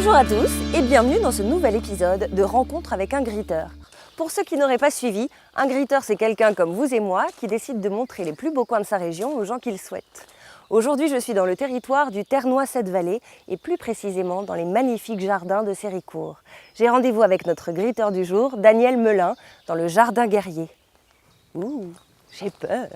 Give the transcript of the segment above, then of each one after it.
Bonjour à tous et bienvenue dans ce nouvel épisode de Rencontre avec un griteur. Pour ceux qui n'auraient pas suivi, un griteur c'est quelqu'un comme vous et moi qui décide de montrer les plus beaux coins de sa région aux gens qu'il souhaite. Aujourd'hui je suis dans le territoire du Ternois-Cette-Vallée et plus précisément dans les magnifiques jardins de Séricourt. J'ai rendez-vous avec notre griteur du jour, Daniel Melin, dans le jardin Guerrier. Ouh, j'ai peur.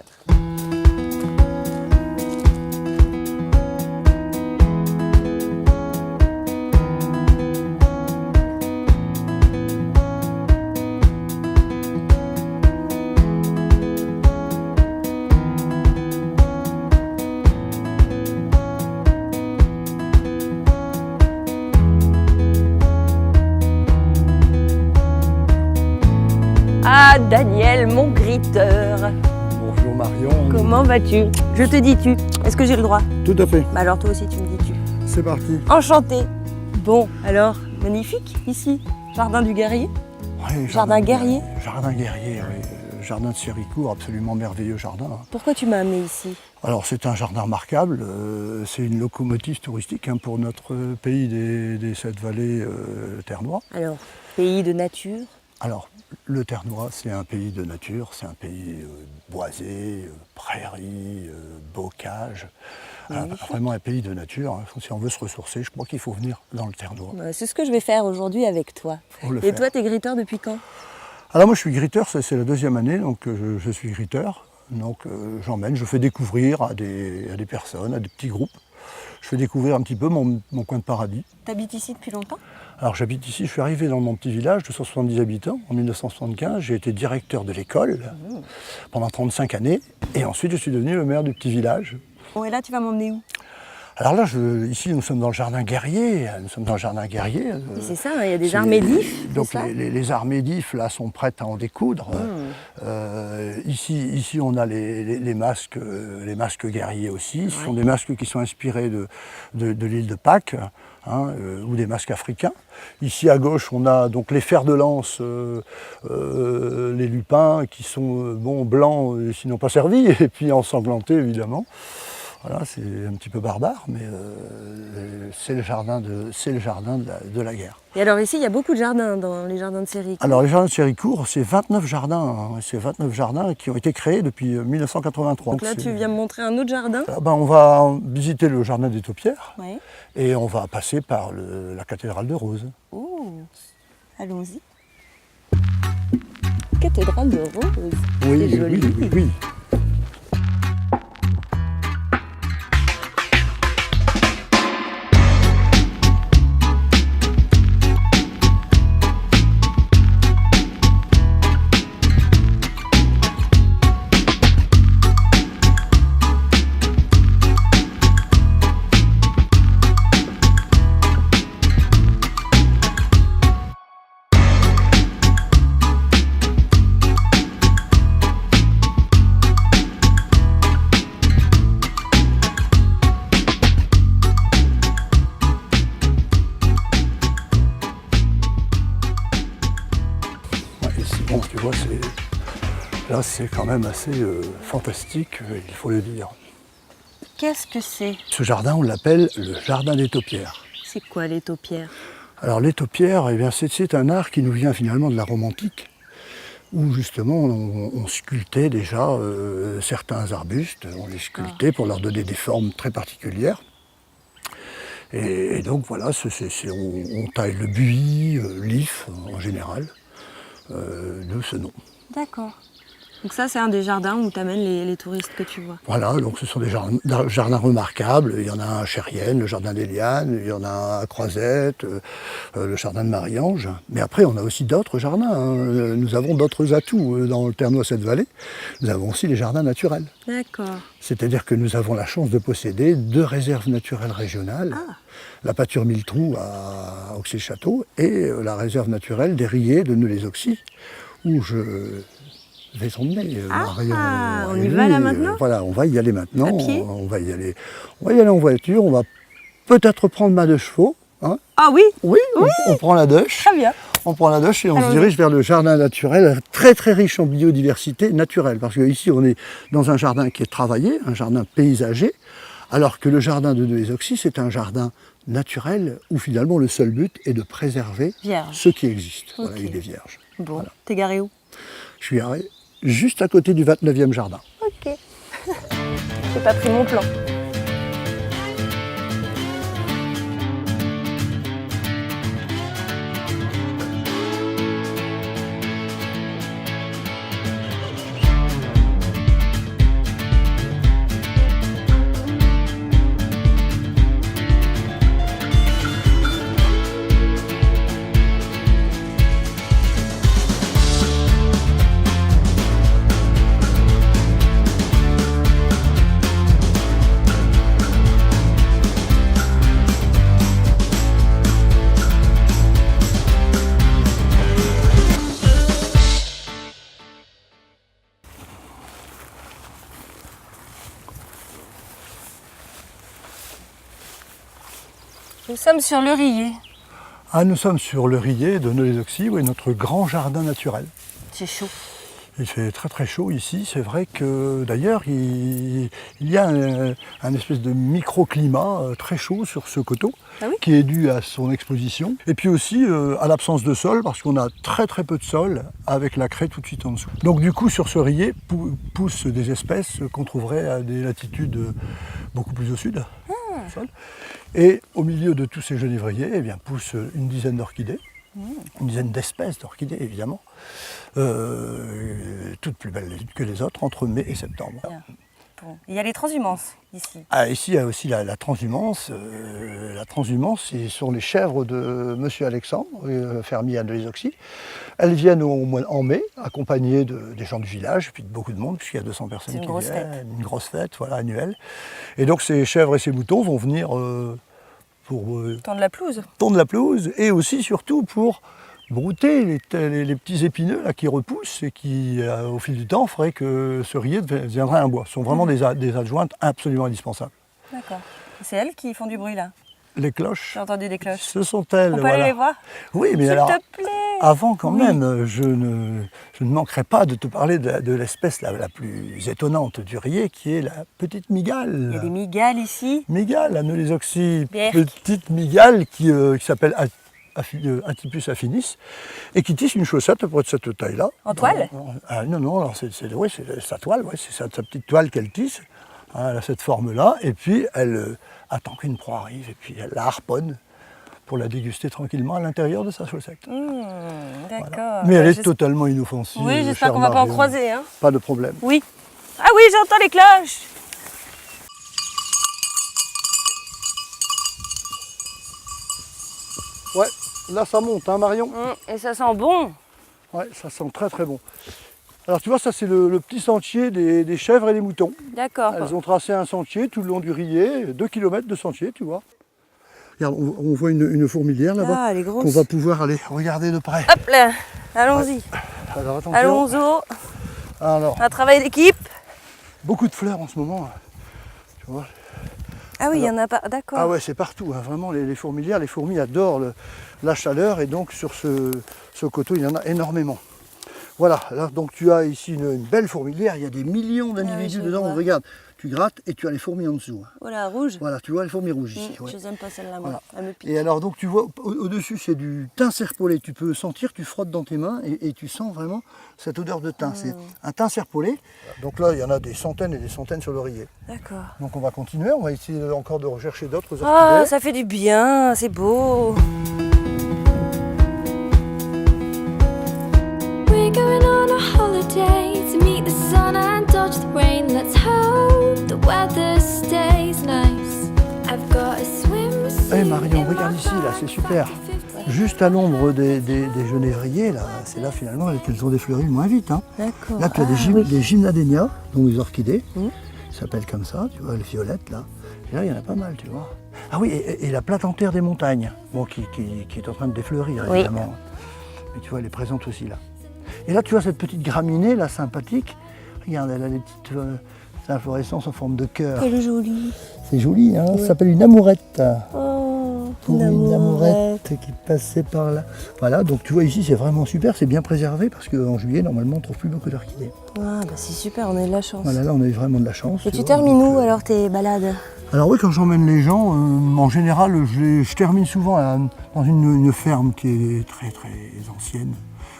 Ah, Daniel, mon griteur. Bonjour Marion. Comment vas-tu? Je te dis tu. Est-ce que j'ai le droit? Tout à fait. Bah alors toi aussi tu me dis tu. C'est parti. Enchanté. Bon, alors, magnifique ici. Jardin du Guerrier. Oui, Jardin Guerrier. Jardin Guerrier, oui. Jardin de Séricourt, absolument merveilleux jardin. Pourquoi tu m'as amené ici? Alors c'est un jardin remarquable, c'est une locomotive touristique pour notre pays des Sept-Vallées ternois. Alors, pays de nature. Alors, le Ternois, c'est un pays de nature, c'est un pays boisé, prairies, bocage. Vraiment un pays de nature. Si on veut se ressourcer, je crois qu'il faut venir dans le Ternois. C'est ce que je vais faire aujourd'hui avec toi. Et toi, t'es griteur depuis quand? Alors moi, je suis griteur, c'est la deuxième année, donc je suis griteur. Donc j'emmène, je fais découvrir à des personnes, à des petits groupes. Je fais découvrir un petit peu mon coin de paradis. T'habites ici depuis longtemps? Alors j'habite ici, je suis arrivé dans mon petit village de 170 habitants en 1975. J'ai été directeur de l'école pendant 35 années. Et ensuite, je suis devenu le maire du petit village. Bon, et là, tu vas m'emmener où? Alors là, ici, nous sommes dans le jardin Guerrier. Nous sommes dans le jardin Guerrier. C'est ça, il y a des armées d'ifs. Donc les armées d'ifs, là, sont prêtes à en découdre. Ici, on a les masques guerriers aussi. Ce sont des masques qui sont inspirés de l'île de Pâques. Ou des masques africains. Ici à gauche, on a donc les fers de lance, les lupins qui sont blancs sinon pas servis, et puis ensanglantés évidemment. Voilà, c'est un petit peu barbare, mais c'est le jardin de la guerre. Et alors ici, il y a beaucoup de jardins dans les jardins de Séricourt. Alors les jardins de Séricourt, c'est 29 jardins. C'est 29 jardins qui ont été créés depuis 1983. Donc là, tu viens me montrer un autre jardin. On va visiter le jardin des Taupières. Oui. Et on va passer par la cathédrale de Rose. Oh, allons-y. Cathédrale de Rose. Oui, c'est joli. oui. Bon, tu vois, là c'est quand même assez fantastique, il faut le dire. Qu'est-ce que c'est? Ce jardin, on l'appelle le jardin des Taupières. C'est quoi les taupières? Alors les taupières, eh bien, c'est un art qui nous vient finalement de la Rome antique, où justement on sculptait déjà certains arbustes, on les sculptait pour leur donner des formes très particulières. Et donc voilà, on taille le buis, l'if en général. De ce nom. D'accord. Donc ça, c'est un des jardins où tu amènes les touristes que tu vois. Voilà, donc ce sont des jardins remarquables. Il y en a un à Chérienne, le jardin des Lianes, il y en a un à Croisette, le jardin de Marie-Ange. Mais après, on a aussi d'autres jardins. Nous avons d'autres atouts dans le Ternois-Cette-Vallée. Nous avons aussi les jardins naturels. D'accord. C'est-à-dire que nous avons la chance de posséder 2 réserves naturelles régionales. La pâture Mille-Trous à Auxey-Château et la réserve naturelle des Riets de Neulez-Auxy, où je vais t'emmener. On y va là maintenant? Voilà, on va y aller maintenant. À pied? On va y aller en voiture, on va peut-être prendre ma 2 chevaux. Ah oui? Oui, on prend la douche. Très bien. On prend la douche et on se dirige vers le jardin naturel, très très riche en biodiversité naturelle. Parce qu'ici, on est dans un jardin qui est travaillé, un jardin paysager, Alors que le jardin de Neuilly-les-Auxy, c'est un jardin naturel où finalement le seul but est de préserver Vierge. ce qui existe. Ok. Voilà, il est vierge. Bon, Voilà. t'es garé où? Je suis garé juste à côté du 29e jardin. Ok. J'ai pas pris mon plan. Nous sommes sur le Riez. Ah, nous sommes sur le Riez de Neuilly-les-Auxy, oui, notre grand jardin naturel. C'est chaud. Il fait très très chaud ici. C'est vrai que d'ailleurs il y a un espèce de microclimat très chaud sur ce coteau, Ah oui? qui est dû à son exposition. Et puis aussi à l'absence de sol, parce qu'on a très très peu de sol avec la craie tout de suite en dessous. Donc du coup sur ce Riez poussent des espèces qu'on trouverait à des latitudes beaucoup plus au sud. Sol. Et au milieu de tous ces genévriers, eh bien, poussent une dizaine d'orchidées. Une dizaine d'espèces d'orchidées, évidemment, toutes plus belles que les autres, entre mai et septembre. Bien. Bon. Il y a les transhumances ici. Ah, ici, il y a aussi la transhumance. La transhumance, c'est sur les chèvres de Monsieur Alexandre, fermier à Neuilly-les-Auxy. Elles viennent en mai, accompagnées des gens du village, puis de beaucoup de monde, puisqu'il y a 200 personnes qui viennent. Une grosse fête, voilà, annuelle. Et donc ces chèvres et ces moutons vont venir pour Tendre la pelouse. tondre la pelouse et aussi surtout pour brouter les petits épineux là, qui repoussent et qui, au fil du temps, feraient que ce Riez deviendrait un bois. Ce sont vraiment des adjointes absolument indispensables. D'accord. C'est elles qui font du bruit là. Les cloches, J'ai entendu des cloches. ce sont elles. On peut voilà. aller les voir? Oui, mais S'il alors, te plaît. avant quand Oui. même, je ne manquerai pas de te parler de l'espèce la plus étonnante du Riez, qui est la petite mygale. Il y a des mygales ici. Mygale à Neuilly-les-Auxy, Berk. petite mygale qui s'appelle Atypus affinis et qui tisse une chaussette à peu près de cette taille-là. En toile? Ah, non, alors c'est sa toile, ouais, c'est sa petite toile qu'elle tisse. Hein, elle a cette forme-là, et puis elle attend qu'une proie arrive, et puis elle la harponne pour la déguster tranquillement à l'intérieur de sa chaussette. D'accord. Voilà. Mais elle est totalement inoffensive. Oui, j'espère chère qu'on va pas en Marion. croiser. Hein. Pas de problème. Oui. Ah oui, j'entends les cloches. Ouais, là ça monte, hein Marion? Et ça sent bon. Ouais, ça sent très très bon. Alors tu vois, ça c'est le petit sentier des chèvres et des moutons. D'accord. Elles ont tracé un sentier tout le long du Riez, 2 km de sentier, tu vois. Regarde, on voit une fourmilière là-bas, Ah, elle est grosse. qu'on va pouvoir aller regarder de près. Hop là. Allons-y. Alors attention, Allons-y. alors, Un travail d'équipe. beaucoup de fleurs en ce moment, tu vois. Ah oui, il y en a pas. D'accord. Ah ouais, c'est partout, hein, vraiment, les fourmilières, les fourmis adorent la chaleur, et donc sur ce coteau, il y en a énormément. Voilà, là, donc tu as ici une belle fourmilière, il y a des millions d'individus je dedans, vois. regarde, tu grattes et tu as les fourmis en dessous. Voilà, rouge. Voilà, tu vois les fourmis rouges ici. ouais. Je n'aime pas celle-là, moi. Voilà. Elle me pique. Et alors donc tu vois au-dessus c'est du thym serpolé, tu peux sentir, tu frottes dans tes mains et tu sens vraiment cette odeur de thym. C'est un thym serpolé. Donc là il y en a des centaines et des centaines sur le Riez. D'accord. Donc on va continuer, on va essayer encore de rechercher d'autres Ah, orchidées. ça fait du bien, c'est beau. We're going on a holiday to meet the sun and dodge the rain. Let's hope the weather stays nice. I've got a swimsuit. Eh Marion, regarde ici, là, c'est super. Juste à l'ombre des genévriers, là, c'est là finalement qu'elles ont défleuri moins vite. Hein. D'accord. Là tu as oui. des gymnadénias, donc les orchidées, qui s'appellent comme ça, tu vois, les violettes là. Et là il y en a pas mal, tu vois. Ah oui, et la platentaire des montagnes, bon, qui est en train de défleurir Oui. évidemment. Mais tu vois, elle est présente aussi là. Et là tu vois cette petite graminée là, sympathique. Regarde, elle a des petites inflorescences en forme de cœur. Quelle jolie. C'est joli, hein, ça s'appelle une amourette. Oh, Une amourette qui passait par là. Voilà, donc tu vois ici c'est vraiment super, c'est bien préservé parce qu'en juillet normalement on ne trouve plus beaucoup d'orchidées. Ah, bah c'est super, on a eu de la chance. Voilà, là on a eu vraiment de la chance. Et tu vois, termines donc, où alors tes balades? Alors oui, quand j'emmène les gens, en général, je termine souvent dans une ferme qui est très très ancienne,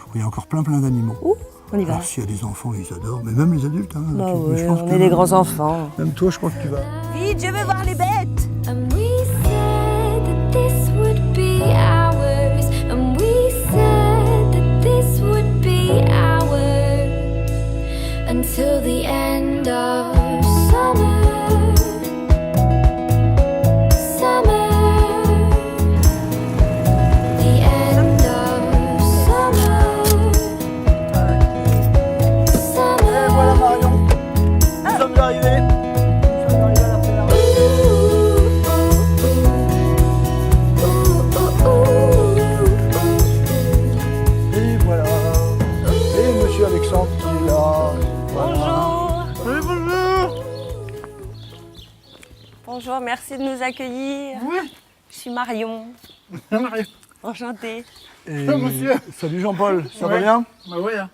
où il y a encore plein d'animaux. Ouh, on y va. Alors s'il y a des enfants, ils adorent, mais même les adultes. Hein, Bah je ouais, pense on que est des grands enfants. Même toi, je crois que tu vas. Vite, je veux voir les bêtes. And we said that this would be ours. And we said that this would be ours. Until the end of summer. Summer. The end of summer. Summer. Voilà Marion, nous sommes arrivés. Nous sommes arrivés à la ferme. Et voilà. Et monsieur Alexandre qui est là. Voilà. Bonjour. Oui, bonjour. Bonjour, merci de nous accueillir. Oui, Je suis Marion. Marie. Enchantée. Et Monsieur. salut Jean-Paul, ça va Ouais. bien? Bah ouais, hein.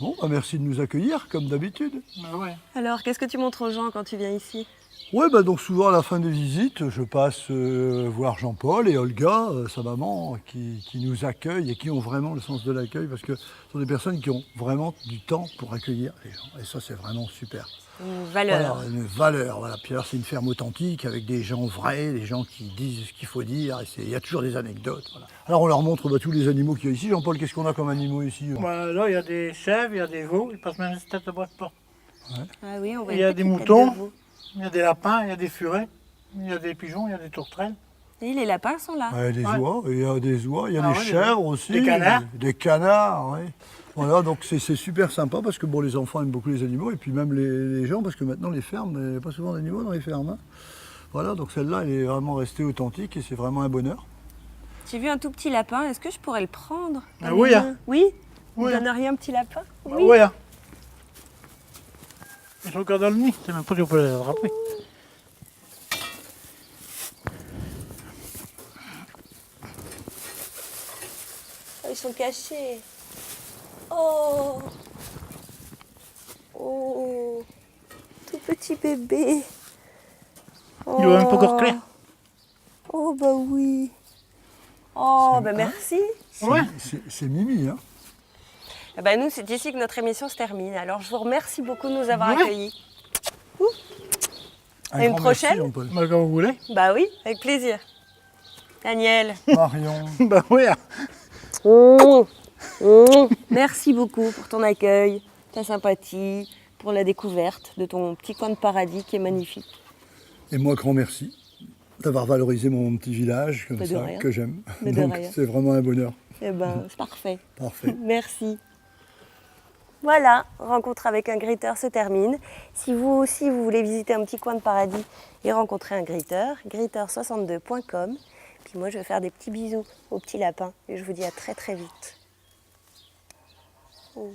Bon, bah merci de nous accueillir comme d'habitude. Bah ouais. Alors, qu'est-ce que tu montres aux gens quand tu viens ici? Ouais, bah donc souvent à la fin des visites, je passe voir Jean-Paul et Olga, sa maman, qui nous accueillent et qui ont vraiment le sens de l'accueil parce que ce sont des personnes qui ont vraiment du temps pour accueillir les gens. Et ça, c'est vraiment super. Une valeur. Voilà, une valeur. Voilà. Puis alors, c'est une ferme authentique avec des gens vrais, des gens qui disent ce qu'il faut dire. Et il y a toujours des anecdotes. Voilà. Alors, on leur montre tous les animaux qu'il y a ici. Jean-Paul, qu'est-ce qu'on a comme animaux ici? Bah, là, il y a des chèvres, il y a des veaux, ils passent même des têtes de bois de porc. Ah oui, on voit Il y a une des petite tête moutons. de veau. Il y a des lapins, il y a des furets, il y a des pigeons, il y a des tourterelles. Et les lapins sont là. Ouais, des Ouais. oies, il y a des oies, il y a Ah des ouais, chèvres aussi. des canards. Des canards, oui. Voilà, donc c'est super sympa parce que bon, les enfants aiment beaucoup les animaux et puis même les gens, parce que maintenant les fermes, il n'y a pas souvent d'animaux dans les fermes. Hein. Voilà, donc celle-là, elle est vraiment restée authentique et c'est vraiment un bonheur. J'ai vu un tout petit lapin, est-ce que je pourrais le prendre? Ah dans oui, mes hein. mains? Oui. Vous Oui, hein. donneriez un petit lapin? Bah ouais, hein. Ils sont encore dans le nid, c'est même pas si on peut les attraper. Ils sont cachés. Oh. Oh. Tout petit bébé. Il doit même pas encore clair. Oh bah oui. Oh bah merci. Ouais. C'est Mimi, hein. Eh ben, nous, c'est ici que notre émission se termine. Alors, je vous remercie beaucoup de nous avoir Ouais. accueillis. Un À une grand merci, prochaine. Jean-Paul. Bah, quand vous voulez. Bah oui, avec plaisir. Daniel. Marion. Bah ouais, hein. Merci beaucoup pour ton accueil, ta sympathie, pour la découverte de ton petit coin de paradis qui est magnifique. Et moi, grand merci d'avoir valorisé mon petit village comme Mais de ça, rien. que j'aime. Mais de Donc, rien. c'est vraiment un bonheur. Eh ben, c'est parfait. Parfait. Merci. Voilà, rencontre avec un griteur se termine. Si vous aussi vous voulez visiter un petit coin de paradis et rencontrer un griteur, griteur62.com. Puis moi je vais faire des petits bisous aux petits lapins et je vous dis à très très vite. Oh.